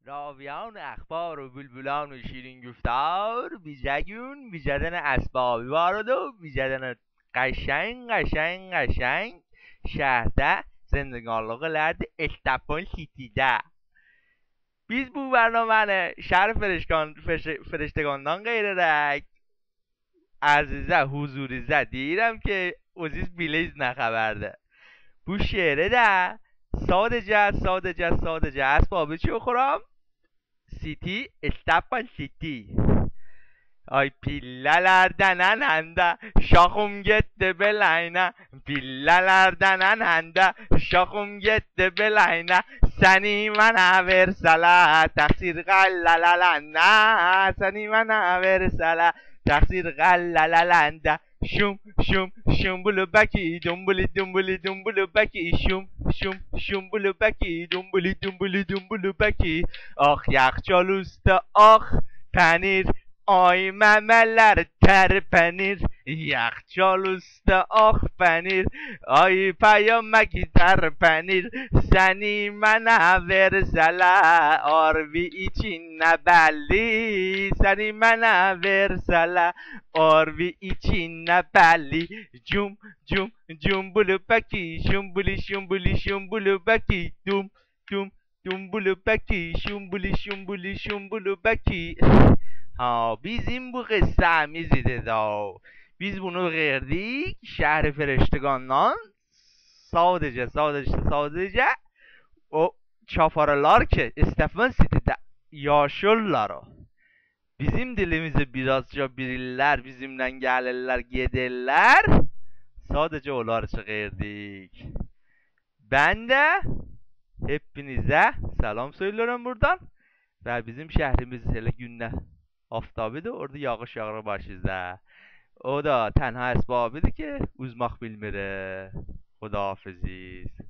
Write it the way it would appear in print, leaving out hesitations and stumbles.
راویان اخبار و بلبلان و شیرین گفتار بیجگون بیجدن اسبابی وارد و بیجدن قشنگ şehirde زندگانlığı İstanbul City'de. Biz bu برنامه şehir فرشتگاندان غیرک عزیزه حضوریزه دیرم که عزیز بیلیز نخبرده bu şehre de sadece اسبابی چی بخورم؟ سیتی İstanbul City. Ay pillelerden enende şakum gitti belayne. Pillelerden enende şakum gitti belayne. Seni bana verseler taksir gallalalanda. Seni bana verseler taksir gallalalanda. Şum bulu baki dumbulu baki şum bulu baki dumbulu baki. Ah yakçal usta ah penir. Ay memeler terpenir, yakçal usta ah penir, ay payamak terpenir, seni bana verseler, arvi içine belli, seni bana verseler, arvi içine belli, cumbulu peki, şumbulu peki, dumbulu peki, şumbulu peki. ها bizim bu qissemiz idi da. Biz bunu verdik şehir فرشتگاندان sadece o çafarlar ki İstanbul City'de yaşıyorlar o. Bizim dilimizi birazca bilirler, bizimle gelirler, giderler. Sadece onları çıkardık. Ben de hepinize selam söylüyorum buradan. Ve bizim şehrimiz hele günde aftabidir, orada yağış yağır başızda. O da tənha əsbabidir ki, uzmaq bilmir. Xudahafiz.